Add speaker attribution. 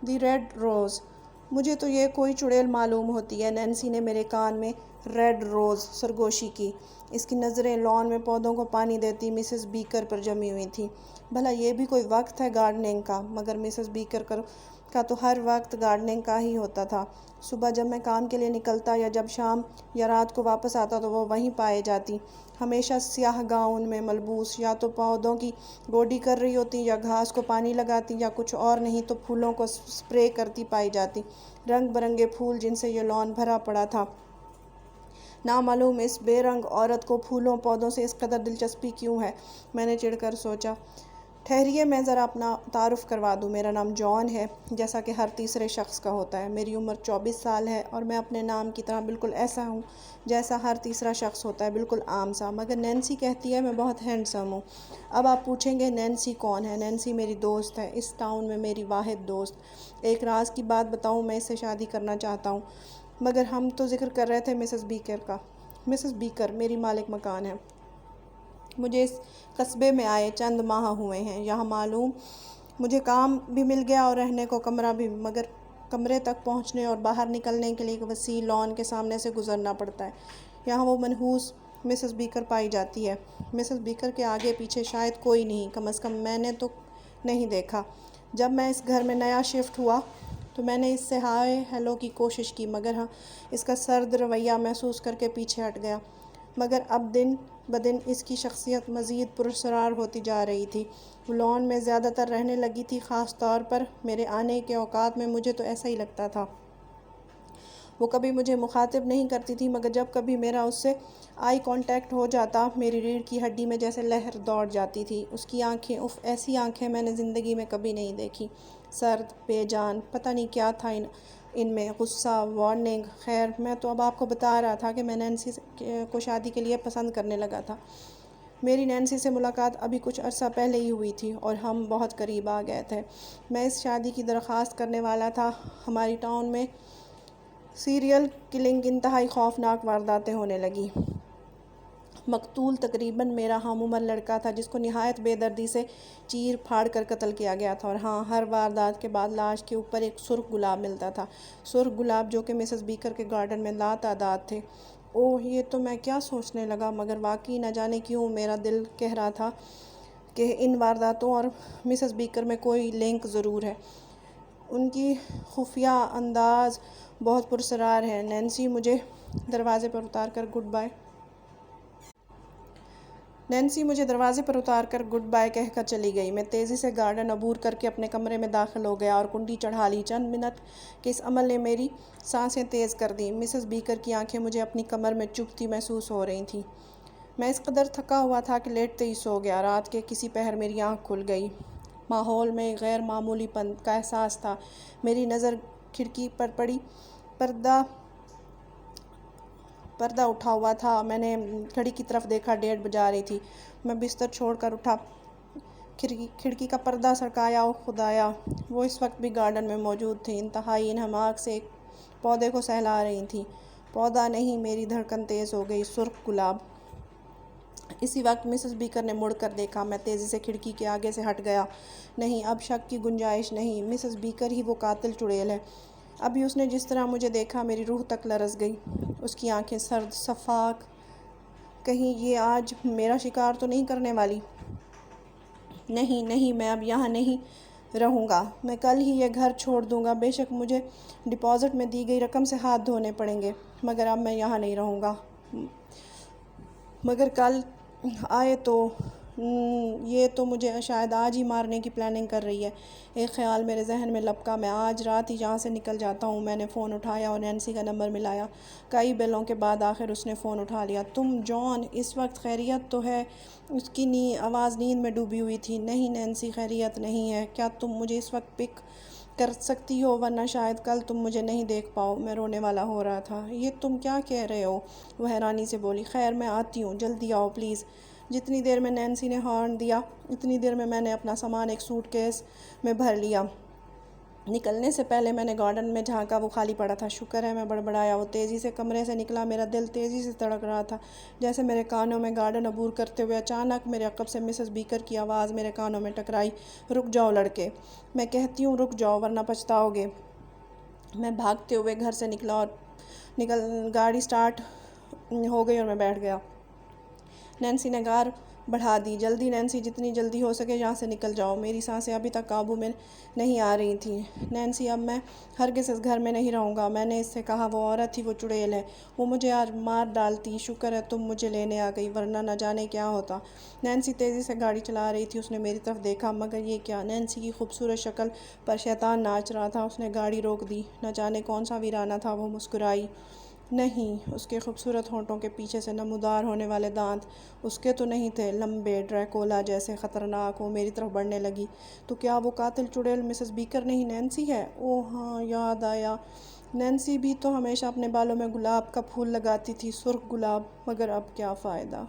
Speaker 1: دی red rose, مجھے تو یہ کوئی چڑیل معلوم ہوتی ہے۔ نینسی نے میرے کان میں ریڈ روز سرگوشی کی۔ اس کی نظریں لان میں پودوں کو پانی دیتی مسز بیکر پر جمی ہوئی تھیں۔ بھلا یہ بھی کوئی وقت ہے گارڈننگ کا؟ مگر مسز بیکر کا تو ہر وقت گارڈننگ کا ہی ہوتا تھا۔ صبح جب میں کام کے لیے نکلتا یا جب شام یا رات کو واپس آتا تو وہ وہیں پائے جاتی، ہمیشہ سیاہ گاؤن میں ملبوس، یا تو پودوں کی گوڈی کر رہی ہوتی، یا گھاس کو پانی لگاتی، یا کچھ اور نہیں تو پھولوں کو سپرے کرتی پائی جاتی۔ رنگ برنگے پھول جن سے یہ لان بھرا پڑا تھا۔ نامعلوم اس بے رنگ عورت کو پھولوں پودوں سے اس قدر دلچسپی کیوں ہے؟ میں نے چڑھ کر سوچا۔ ٹھہریے، میں ذرا اپنا تعارف کروا دوں۔ میرا نام جان ہے، جیسا کہ ہر تیسرے شخص کا ہوتا ہے۔ میری عمر 24 سال ہے اور میں اپنے نام کی طرح بالکل ایسا ہوں جیسا ہر تیسرا شخص ہوتا ہے، بالکل عام سا۔ مگر نینسی کہتی ہے میں بہت ہینڈسم ہوں۔ اب آپ پوچھیں گے نینسی کون ہے؟ نینسی میری دوست ہے، اس ٹاؤن میں میری واحد دوست۔ ایک راز کی بات بتاؤں، میں اس سے شادی کرنا چاہتا ہوں۔ مگر ہم تو ذکر کر رہے تھے مسز بیکر کا۔ مسز بیکر میری مالک مکان ہے۔ مجھے اس قصبے میں آئے چند ماہ ہوئے ہیں۔ یہاں معلوم مجھے کام بھی مل گیا اور رہنے کو کمرہ بھی، مگر کمرے تک پہنچنے اور باہر نکلنے کے لیے ایک وسیع لان کے سامنے سے گزرنا پڑتا ہے۔ یہاں وہ منحوس مسز بیکر پائی جاتی ہے۔ مسز بیکر کے آگے پیچھے شاید کوئی نہیں، کم از کم میں نے تو نہیں دیکھا۔ جب میں اس گھر میں نیا شفٹ ہوا تو میں نے اس سے ہائے ہیلو کی کوشش کی، مگر اس کا سرد رویہ محسوس کر کے پیچھے ہٹ گیا۔ مگر اب دن بدن اس کی شخصیت مزید پراسرار ہوتی جا رہی تھی۔ وہ لان میں زیادہ تر رہنے لگی تھی، خاص طور پر میرے آنے کے اوقات میں مجھے تو ایسا ہی لگتا تھا۔ وہ کبھی مجھے مخاطب نہیں کرتی تھی، مگر جب کبھی میرا اس سے آئی کانٹیکٹ ہو جاتا، میری ریڑھ کی ہڈی میں جیسے لہر دوڑ جاتی تھی۔ اس کی آنکھیں، اف، ایسی آنکھیں میں نے زندگی میں کبھی نہیں دیکھی۔ سرد، بے جان، پتہ نہیں کیا تھا ان میں، غصہ، وارننگ۔ خیر، میں تو اب آپ کو بتا رہا تھا کہ میں نینسی کو شادی کے لیے پسند کرنے لگا تھا۔ میری نینسی سے ملاقات ابھی کچھ عرصہ پہلے ہی ہوئی تھی اور ہم بہت قریب آ گئے تھے۔ میں اس شادی کی درخواست کرنے والا تھا۔ ہماری ٹاؤن میں سیریل کلنگ انتہائی خوفناک وارداتیں ہونے لگیں۔ مقتول تقریباً میرا ہم عمر لڑکا تھا، جس کو نہایت بے دردی سے چیر پھاڑ کر قتل کیا گیا تھا، اور ہاں، ہر واردات کے بعد لاش کے اوپر ایک سرخ گلاب ملتا تھا۔ سرخ گلاب جو کہ مسز بیکر کے گارڈن میں لاتعداد تھے۔ اوہ، یہ تو میں کیا سوچنے لگا، مگر واقعی نہ جانے کیوں میرا دل کہہ رہا تھا کہ ان وارداتوں اور مسز بیکر میں کوئی لنک ضرور ہے۔ ان کی خفیہ انداز بہت پراسرار ہے۔ نینسی مجھے دروازے پر اتار کر گڈ بائے کہہ کر چلی گئی۔ میں تیزی سے گارڈن عبور کر کے اپنے کمرے میں داخل ہو گیا اور کنڈی چڑھا لی۔ چند منٹ کے اس عمل نے میری سانسیں تیز کر دیں۔ مسز بیکر کی آنکھیں مجھے اپنی کمر میں چبھتی محسوس ہو رہی تھیں۔ میں اس قدر تھکا ہوا تھا کہ لیٹتے ہی سو گیا۔ رات کے کسی پہر میری آنکھ کھل گئی۔ ماحول میں غیر معمولی پن کا احساس تھا۔ میری نظر کھڑکی پر پڑی۔ پردہ اٹھا ہوا تھا۔ میں نے گھڑی کی طرف دیکھا، 1:30 بجا رہی تھی۔ میں بستر چھوڑ کر اٹھا، کھڑکی کا پردہ سرکایا۔ اوہ خدایا! وہ اس وقت بھی گارڈن میں موجود تھیں، انتہائی انہماک سے ایک پودے کو سہلا رہی تھیں۔ پودا نہیں، میری دھڑکن تیز ہو گئی۔ سرخ گلاب! اسی وقت مسز بیکر نے مڑ کر دیکھا۔ میں تیزی سے کھڑکی کے آگے سے ہٹ گیا۔ نہیں، اب شک کی گنجائش نہیں، مسز بیکر ہی وہ قاتل چڑیل ہے۔ ابھی اس نے جس طرح مجھے دیکھا، میری روح تک لرز گئی۔ اس کی آنکھیں سرد، شفاف۔ کہیں یہ آج میرا شکار تو نہیں کرنے والی؟ نہیں نہیں، میں اب یہاں نہیں رہوں گا۔ میں کل ہی یہ گھر چھوڑ دوں گا۔ بے شک مجھے ڈپازٹ میں دی گئی رقم سے ہاتھ دھونے پڑیں گے، مگر اب میں یہاں نہیں رہوں گا۔ مگر کل آئے تو یہ تو مجھے شاید آج ہی مارنے کی پلاننگ کر رہی ہے۔ ایک خیال میرے ذہن میں لپکا، میں آج رات ہی یہاں سے نکل جاتا ہوں۔ میں نے فون اٹھایا اور نینسی کا نمبر ملایا۔ کئی بیلوں کے بعد آخر اس نے فون اٹھا لیا۔ تم جان، اس وقت خیریت تو ہے؟ اس کی آواز نیند میں ڈوبی ہوئی تھی۔ نہیں نینسی، خیریت نہیں ہے۔ کیا تم مجھے اس وقت پک کر سکتی ہو؟ ورنہ شاید کل تم مجھے نہیں دیکھ پاؤ۔ میں رونے والا ہو رہا تھا۔ یہ تم کیا کہہ رہے ہو؟ وہ حیرانی سے بولی۔ خیر، میں آتی ہوں، جلدی آؤ پلیز۔ جتنی دیر میں نینسی نے ہارن دیا، اتنی دیر میں نے اپنا سامان ایک سوٹ کیس میں بھر لیا۔ نکلنے سے پہلے میں نے گارڈن میں جھانکا، وہ خالی پڑا تھا۔ شکر ہے میں بڑبڑایا۔ وہ تیزی سے کمرے سے نکلا، میرا دل تیزی سے دھڑک رہا تھا جیسے میرے کانوں میں گارڈن عبور کرتے ہوئے اچانک میرے عقب سے مسز بیکر کی آواز میرے کانوں میں ٹکرائی، رک جاؤ لڑکے، میں کہتی ہوں رک جاؤ ورنہ پچھتاؤ گے۔ میں بھاگتے ہوئے گھر سے نکلا اور گاڑی سٹارٹ ہو گئی اور میں بیٹھ گیا۔ نینسی نے گار بڑھا دی، جلدی نینسی، جتنی جلدی ہو سکے یہاں سے نکل جاؤ۔ میری سانسیں ابھی تک قابو میں نہیں آ رہی تھیں۔ نینسی، اب میں ہرگز اس گھر میں نہیں رہوں گا۔ میں نے اس سے کہا، وہ عورت تھی، وہ چڑیل ہے، وہ مجھے آج مار ڈالتی۔ شکر ہے تم مجھے لینے آ گئی، ورنہ نہ جانے کیا ہوتا۔ نینسی تیزی سے گاڑی چلا رہی تھی، اس نے میری طرف دیکھا، مگر یہ کیا؟ نینسی کی خوبصورت شکل پر شیطان ناچ رہا تھا۔ اس نے گاڑی روک دی۔ نہ جانے کون سا ویرانہ تھا۔ وہ مسکرائی۔ نہیں، اس کے خوبصورت ہونٹوں کے پیچھے سے نمودار ہونے والے دانت اس کے تو نہیں تھے، لمبے، ڈریکولا جیسے خطرناک۔ وہ میری طرف بڑھنے لگی۔ تو کیا وہ قاتل چڑیل مسز بیکر نہیں نینسی ہے؟ اوہ ہاں، یاد آیا، نینسی بھی تو ہمیشہ اپنے بالوں میں گلاب کا پھول لگاتی تھی، سرخ گلاب، مگر اب کیا فائدہ۔